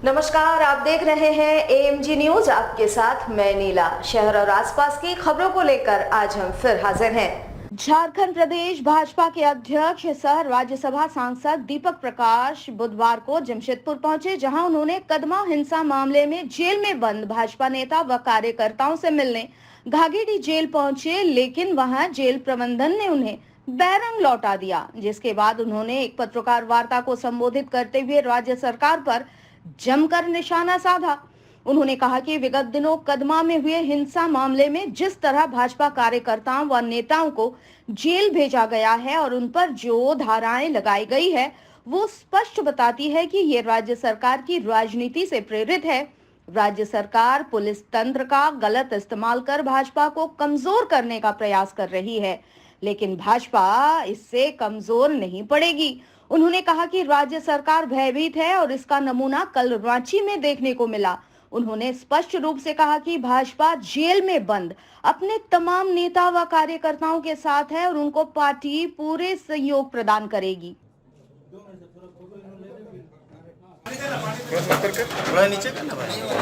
नमस्कार, आप देख रहे हैं AMG न्यूज। आपके साथ मैं नीला। शहर और आसपास की खबरों को लेकर आज हम फिर हाजिर हैं। झारखंड प्रदेश भाजपा के अध्यक्ष सह राज्यसभा सांसद दीपक प्रकाश बुधवार को जमशेदपुर पहुंचे, जहां उन्होंने कदमा हिंसा मामले में जेल में बंद भाजपा नेता व कार्यकर्ताओं से मिलने घाघीडीह जेल पहुंचे, लेकिन वहां जेल प्रबंधन ने उन्हें बैरंग लौटा दिया। जिसके बाद उन्होंने एक पत्रकार वार्ता को संबोधित करते हुए राज्य सरकार पर जमकर निशाना साधा। उन्होंने कहा कि विगत दिनों कदमा में हुए हिंसा मामले में जिस तरह भाजपा कार्यकर्ताओं व नेताओं को जेल भेजा गया है और उन पर जो धाराएं लगाई गई है, वो स्पष्ट बताती है कि ये राज्य सरकार की राजनीति से प्रेरित है। राज्य सरकार पुलिस तंत्र का गलत इस्तेमाल कर भाजपा को कमजोर करने का प्रयास कर रही है, लेकिन भाजपा इससे कमजोर नहीं पड़ेगी। उन्होंने कहा कि राज्य सरकार भयभीत है और इसका नमूना कल रांची में देखने को मिला। उन्होंने स्पष्ट रूप से कहा कि भाजपा जेल में बंद अपने तमाम नेता व कार्यकर्ताओं के साथ है और उनको पार्टी पूरे सहयोग प्रदान करेगी।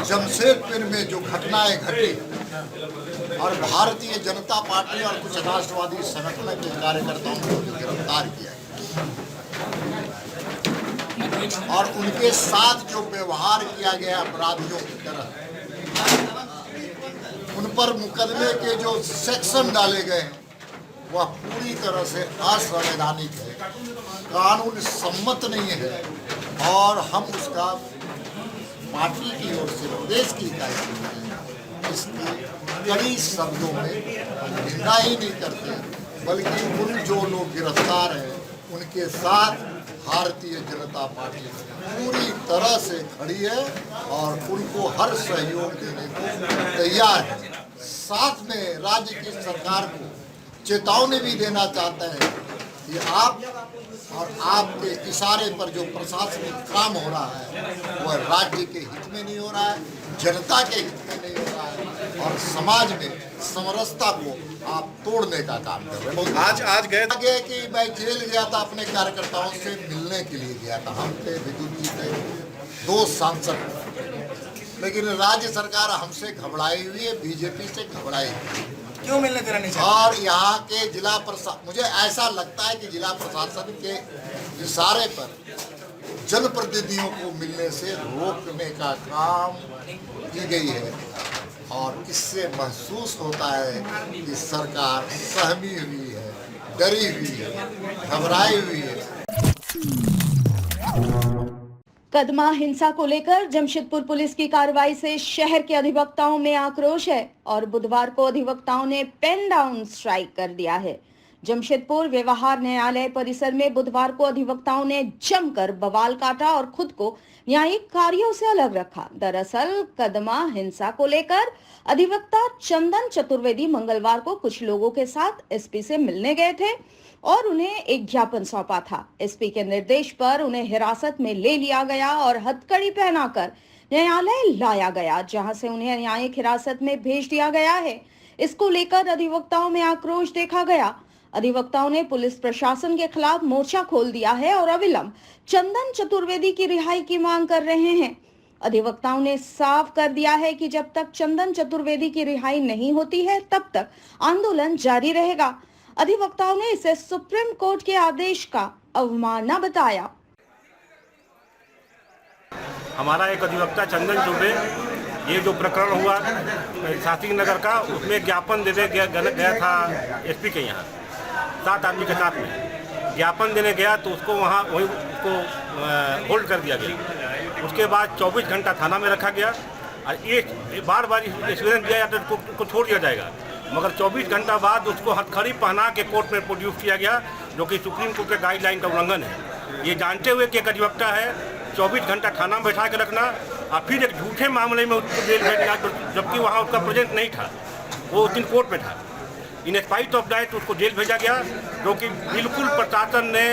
जमशेदपुर में जो घटनाएं घटी और भारतीय जनता पार्टी और कुछ राष्ट्रवादी संगठनों के कार्यकर्ताओं को गिरफ्तार किया और उनके साथ जो व्यवहार किया गया अपराधियों की तरह, उन पर मुकदमे के जो सेक्शन डाले गए वह पूरी तरह से असंवैधानिक है, कानून सम्मत नहीं है और हम उसका पार्टी की ओर से प्रदेश की इकाई इसकी कड़ी शब्दों में निंदा ही नहीं करते, बल्कि उन जो लोग गिरफ्तार हैं उनके साथ भारतीय जनता पार्टी पूरी तरह से खड़ी है और उनको हर सहयोग देने को तैयार है। साथ में राज्य की सरकार को चेतावनी भी देना चाहते हैं कि आप और आपके इशारे पर जो प्रशासनिक काम हो रहा है वह राज्य के हित में नहीं हो रहा है, जनता के हित में नहीं हो रहा है और समाज में समरसता को आप तोड़ने का काम कर रहे हैं। आज गए आगे कि मैं जेल गया था, अपने कार्यकर्ताओं से मिलने के लिए गया था। हम थे, विद्युत जी थे, 2 सांसद, लेकिन राज्य सरकार हमसे घबराई हुई है, बीजेपी से घबराई हुई है। क्यों मिलने देना नहीं चाहिए? और यहाँ के जिला प्रशासन, मुझे ऐसा लगता है कि जिला प्रशासन के इशारे पर जनप्रतिनिधियों को मिलने से रोकने का काम की गई है और इससे महसूस होता है कि सरकार सहमी हुई है, डरी हुई है, घबराई हुई है। कदमा हिंसा को लेकर जमशेदपुर पुलिस की कार्रवाई से शहर के अधिवक्ताओं में आक्रोश है और बुधवार को अधिवक्ताओं ने पेन डाउन स्ट्राइक कर दिया है। जमशेदपुर व्यवहार न्यायालय परिसर में बुधवार को अधिवक्ताओं ने जमकर बवाल काटा और खुद को न्यायिक कार्यों से अलग रखा। दरअसल कदमा हिंसा को लेकर अधिवक्ता चंदन चतुर्वेदी मंगलवार को कुछ लोगों के साथ एसपी से मिलने गए थे और उन्हें एक ज्ञापन सौंपा था। एसपी के निर्देश पर उन्हें हिरासत में ले लिया गया और हथकड़ी पहनाकर न्यायालय लाया गया, जहां से उन्हें न्यायिक हिरासत में भेज दिया गया है। इसको लेकर अधिवक्ताओं में आक्रोश देखा गया। अधिवक्ताओं ने पुलिस प्रशासन के खिलाफ मोर्चा खोल दिया है और अविलंब चंदन चतुर्वेदी की रिहाई की मांग कर रहे हैं। अधिवक्ताओं ने साफ कर दिया है कि जब तक चंदन चतुर्वेदी की रिहाई नहीं होती है तब तक आंदोलन जारी रहेगा। अधिवक्ताओं ने इसे सुप्रीम कोर्ट के आदेश का अवमानना बताया। हमारा एक अधिवक्ता चंदन चौबे, ये जो प्रकरण हुआ शास्त्री नगर का, उसमें ज्ञापन देने गया था एसपी के यहाँ 7 आदमी के साथ में ज्ञापन देने गया तो उसको वहाँ वही उसको होल्ड कर दिया गया। उसके बाद 24 घंटा थाना में रखा गया और एक बार एक्सपीरियंस दिया जाता है तो उसको छोड़ दिया जाएगा, मगर 24 घंटा बाद उसको हथकड़ी पहना के कोर्ट में प्रोड्यूस किया गया, जो कि सुप्रीम कोर्ट के गाइडलाइन का उल्लंघन है। ये जानते हुए कि एक अधिवक्ता है 24 घंटा थाना में बैठा के रखना और फिर एक झूठे मामले में उसको जेल भेजना, जबकि वहाँ उसका प्रेजेंट नहीं था, वो उस दिन कोर्ट में था। इन स्पाइट ऑफ दैट उसको जेल भेजा गया, जो कि बिल्कुल प्रशासन ने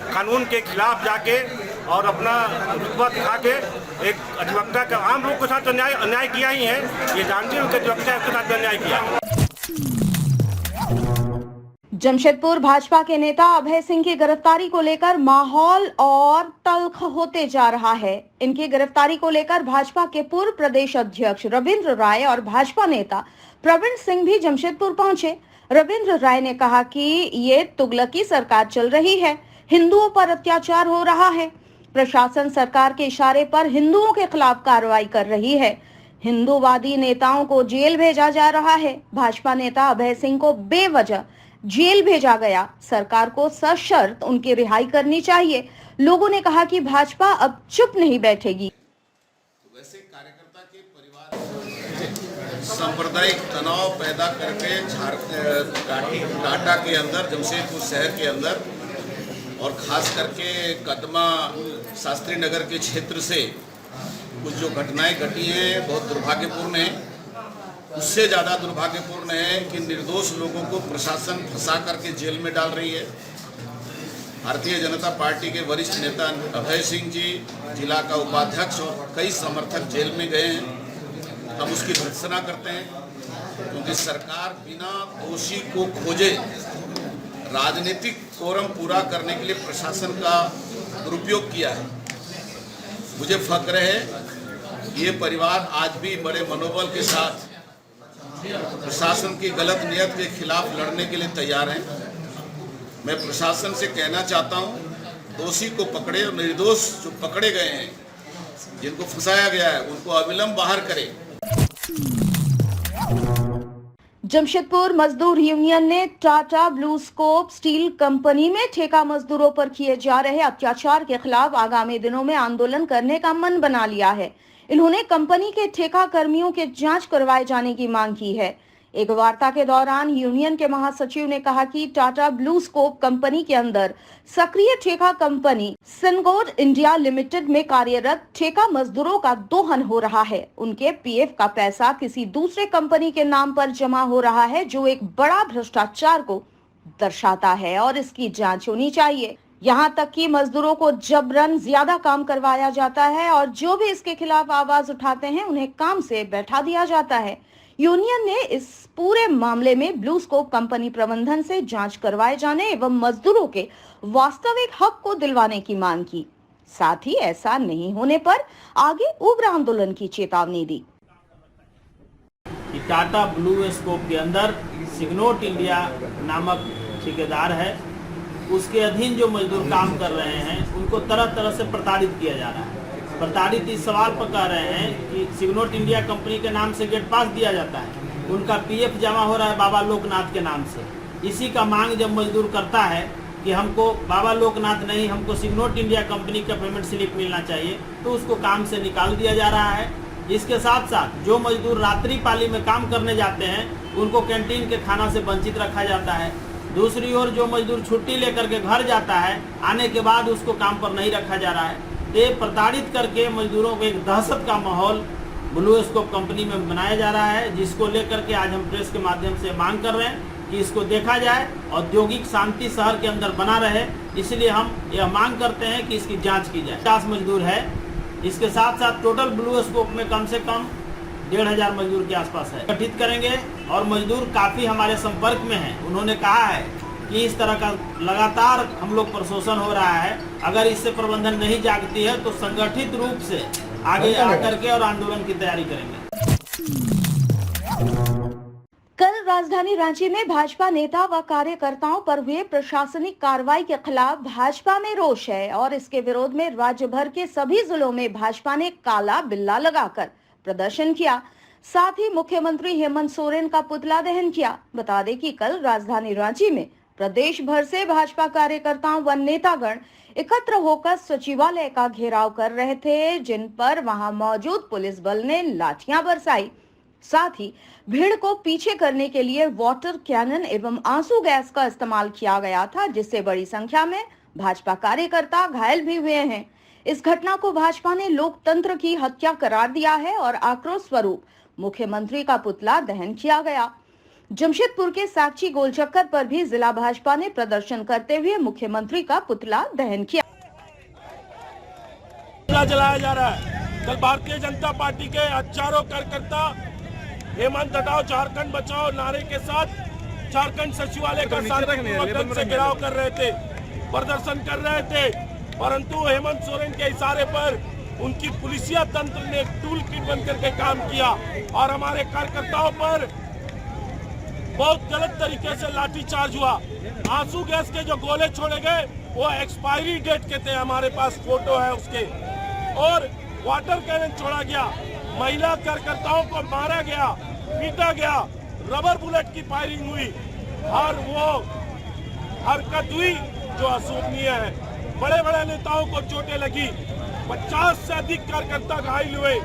कानून के खिलाफ जाके और अपना रुतबा दिखा के एक अधिवक्ता का आम लोग के साथ अन्याय किया ही है। ये जानते हुए कि अधिवक्ता के साथ अन्याय किया। जमशेदपुर भाजपा के नेता अभय सिंह की गिरफ्तारी को लेकर माहौल और तल्ख होते जा रहा है। इनकी गिरफ्तारी को लेकर भाजपा के पूर्व प्रदेश अध्यक्ष रविंद्र राय और भाजपा नेता प्रवीण सिंह भी जमशेदपुर पहुंचे। रविंद्र राय ने कहा कि ये तुगलकी सरकार चल रही है, हिंदुओं पर अत्याचार हो रहा है, प्रशासन सरकार के इशारे पर हिंदुओं के खिलाफ कार्रवाई कर रही है, हिंदूवादी नेताओं को जेल भेजा जा रहा है। भाजपा नेता अभय सिंह को बेवजह जेल भेजा गया, सरकार को सशर्त उनकी रिहाई करनी चाहिए। लोगों ने कहा कि भाजपा अब चुप नहीं बैठेगी। वैसे कार्यकर्ता के परिवार सांप्रदायिक तनाव पैदा करके टाटा के अंदर, जमशेदपुर शहर के अंदर और खास करके कदमा शास्त्री नगर के क्षेत्र से कुछ जो घटनाएं घटी हैं बहुत दुर्भाग्यपूर्ण है। उससे ज़्यादा दुर्भाग्यपूर्ण है कि निर्दोष लोगों को प्रशासन फंसा करके जेल में डाल रही है। भारतीय जनता पार्टी के वरिष्ठ नेता अभय सिंह जी, जिला का उपाध्यक्ष और कई समर्थक जेल में गए हैं। हम उसकी भर्त्सना करते हैं क्योंकि सरकार बिना दोषी को खोजे राजनीतिक कोरम पूरा करने के लिए प्रशासन का दुरुपयोग किया है। मुझे फख्र है ये परिवार आज भी बड़े मनोबल के साथ प्रशासन की गलत नियत के खिलाफ लड़ने के लिए तैयार हैं। मैं प्रशासन से कहना चाहता हूं, दोषी को पकड़े और निर्दोष जो पकड़े गए हैं, जिनको फंसाया गया है, उनको अविलंब बाहर करें। जमशेदपुर मजदूर यूनियन ने टाटा ब्लूस्कोप स्टील कंपनी में ठेका मजदूरों पर किए जा रहे अत्याचार के खिलाफ आगामी दिनों में आंदोलन करने का मन बना लिया है। इन्होंने कंपनी के ठेका कर्मियों के जांच करवाए जाने की मांग की है। एक वार्ता के दौरान यूनियन के महासचिव ने कहा कि टाटा ब्लूस्कोप कंपनी के अंदर सक्रिय ठेका कंपनी सिनगोड इंडिया लिमिटेड में कार्यरत ठेका मजदूरों का दोहन हो रहा है। उनके पीएफ का पैसा किसी दूसरे कंपनी के नाम पर जमा हो रहा है, जो एक बड़ा भ्रष्टाचार को दर्शाता है और इसकी जांच होनी चाहिए। यहाँ तक कि मजदूरों को जबरन ज्यादा काम करवाया जाता है और जो भी इसके खिलाफ आवाज उठाते हैं उन्हें काम से बैठा दिया जाता है। यूनियन ने इस पूरे मामले में ब्लूस्कोप कंपनी प्रबंधन से जांच करवाए जाने एवं मजदूरों के वास्तविक हक को दिलवाने की मांग की। साथ ही ऐसा नहीं होने पर आगे उग्र आंदोलन की चेतावनी दी। टाटा ब्लूस्कोप के अंदर सिग्नोट इंडिया नामक ठेकेदार है, उसके अधीन जो मजदूर काम कर रहे हैं उनको तरह तरह से प्रताड़ित किया जा रहा है। प्रताड़ित इस सवाल पर कर रहे हैं कि सिग्नोट इंडिया कंपनी के नाम से गेट पास दिया जाता है, उनका पीएफ जमा हो रहा है बाबा लोकनाथ के नाम से। इसी का मांग जब मजदूर करता है कि हमको बाबा लोकनाथ नहीं, हमको सिग्नोट इंडिया कंपनी का पेमेंट स्लिप मिलना चाहिए, तो उसको काम से निकाल दिया जा रहा है। इसके साथ साथ जो मजदूर रात्रि पाली में काम करने जाते हैं उनको कैंटीन के खाना से वंचित रखा जाता है। दूसरी ओर जो मजदूर छुट्टी लेकर के घर जाता है, आने के बाद उसको काम पर नहीं रखा जा रहा है। ये प्रताड़ित करके मजदूरों को एक दहशत का माहौल ब्लूस्कोप कंपनी में बनाया जा रहा है, जिसको लेकर के आज हम प्रेस के माध्यम से मांग कर रहे हैं कि इसको देखा जाए, औद्योगिक शांति शहर के अंदर बना रहे। इसलिए हम यह मांग करते हैं कि इसकी जांच की जाए। 50 मजदूर है, इसके साथ साथ टोटल ब्लूस्कोप में कम से कम 1500 मजदूर के आसपास है। गठित करेंगे और मजदूर काफ़ी हमारे संपर्क में हैं। उन्होंने कहा है कि इस तरह का लगातार हम लोग पर शोषण हो रहा है, अगर इससे प्रबंधन नहीं जागती है तो संगठित रूप से आगे आकर के और आंदोलन की तैयारी करेंगे। कल राजधानी रांची में भाजपा नेता व कार्यकर्ताओं पर हुए प्रशासनिक कार्रवाई के खिलाफ भाजपा में रोष है और इसके विरोध में राज्य भर के सभी जिलों में भाजपा ने काला बिल्ला लगाकर प्रदर्शन किया। साथ ही मुख्यमंत्री हेमंत सोरेन का पुतला दहन किया। बता दें कि कल राजधानी रांची में प्रदेश भर से भाजपा कार्यकर्ताओं व नेतागण एकत्र होकर सचिवालय का घेराव कर रहे थे, जिन पर वहां मौजूद पुलिस बल ने लाठियां बरसाई। साथ ही भीड़ को पीछे करने के लिए वाटर कैनन एवं आंसू गैस का इस्तेमाल किया गया था, जिससे बड़ी संख्या में भाजपा कार्यकर्ता घायल भी हुए हैं। इस घटना को भाजपा ने लोकतंत्र की हत्या करार दिया है और आक्रोश स्वरूप मुख्यमंत्री का पुतला दहन किया गया। जमशेदपुर के साक्षी गोलचक्कर पर भी जिला भाजपा ने प्रदर्शन करते हुए मुख्यमंत्री का पुतला दहन किया। जलाया जा रहा है। कल भारतीय जनता पार्टी के हजारों कार्यकर्ता हेमंत हटाओ झारखंड बचाओ नारे के साथ झारखंड सचिवालय का शांतिपूर्वक ढंग से घेराव कर रहे थे, प्रदर्शन कर रहे थे, परंतु हेमंत सोरेन के इशारे पर उनकी पुलिसिया तंत्र ने एक टूल किट बनकर के काम किया और हमारे कार्यकर्ताओं पर बहुत गलत तरीके से लाठीचार्ज हुआ। आंसू गैस के जो गोले छोड़े गए वो एक्सपायरी डेट के थे, हमारे पास फोटो है उसके, और वाटर कैनन छोड़ा गया, महिला कार्यकर्ताओं को मारा गया, पीटा गया, रबर बुलेट की फायरिंग हुई और वो हरकत हुई जो अशोभनीय है। बड़े बड़े नेताओं को चोटें लगी, 50 से अधिक कार्यकर्ता घायल हुए,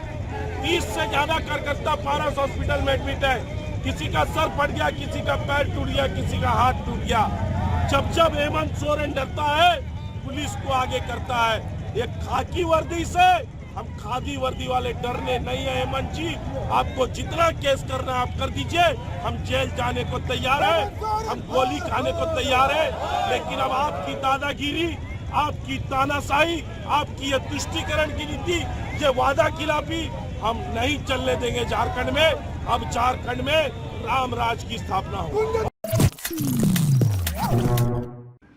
30 से ज्यादा कार्यकर्ता पारस हॉस्पिटल में एडमिट है, किसी का सर फट गया, किसी का पैर टूट गया, किसी का हाथ टूट गया। जब हेमंत सोरेन डरता है, पुलिस को आगे करता है। ये खाकी वर्दी से हम खादी वर्दी वाले डरने नहीं है। हेमंत जी, आपको जितना केस करना है आप कर दीजिए, हम जेल जाने को तैयार है, हम गोली खाने को तैयार है, लेकिन अब आपकी दादागिरी, आपकी तानाशाही, आपकी ये तुष्टीकरण की नीति, ये वादा खिलाफी हम नहीं चलने देंगे झारखंड में। अब झारखंड में राम राज की स्थापना हो।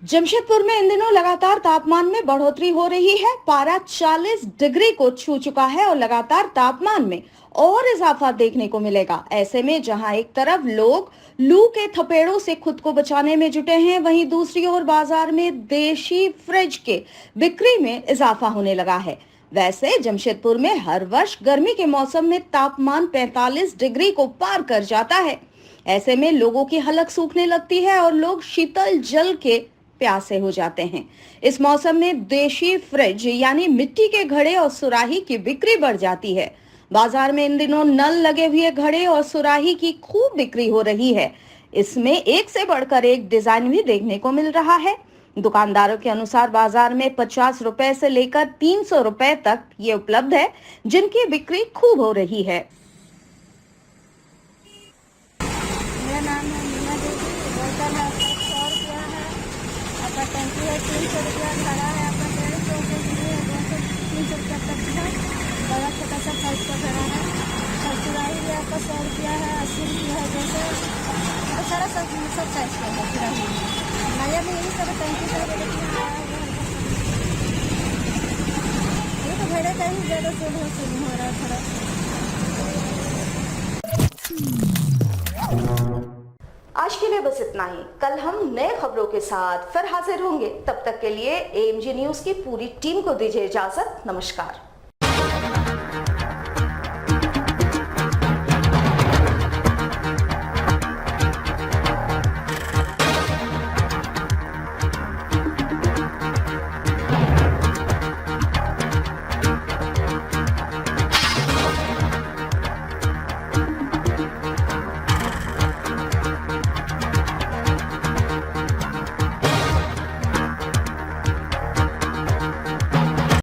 जमशेदपुर में इन दिनों लगातार तापमान में बढ़ोतरी हो रही है। पारा 40 डिग्री को छू चुका है और लगातार तापमान में और इजाफा देखने को मिलेगा। ऐसे में जहां एक तरफ लोग लू के थपेड़ों से खुद को बचाने में जुटे हैं, वहीं दूसरी ओर बाजार में देशी फ्रिज के बिक्री में इजाफा होने लगा है। वैसे जमशेदपुर में हर वर्ष गर्मी के मौसम में तापमान 45 डिग्री को पार कर जाता है। ऐसे में लोगों की हलक सूखने लगती है और लोग शीतल जल के प्यासे हो जाते हैं। इस मौसम में देशी फ्रिज यानी मिट्टी के घड़े और सुराही की बिक्री बढ़ जाती है। बाजार में इन दिनों नल लगे हुए घड़े और सुराही की खूब बिक्री हो रही है। इसमें एक से बढ़कर एक डिजाइन भी देखने को मिल रहा है। दुकानदारों के अनुसार बाजार में 50 रुपए से लेकर 300 रुपए तक ये उपलब्ध है, जिनकी बिक्री खूब हो रही है। मेरा नाम है मीना देवी। बोतल है 100 रुपया है, आपका टंकी है 300 रुपया, खड़ा है आपका 150 है, 300 रुपया तक है, बड़ा छोटा सा साइज का खड़ा है। सुराही भी आपका 100 रुपया है, 80 रुपया है, जैसे सारा सब साइज का है सुराही। नया में यही सब टंकी से आया हुआ है। ये तो भेड़े का ही ज़्यादा सेल हो रहा है थोड़ा। आज के लिए बस इतना ही। कल हम नए खबरों के साथ फिर हाजिर होंगे। तब तक के लिए AMG न्यूज की पूरी टीम को दीजिए इजाजत। नमस्कार।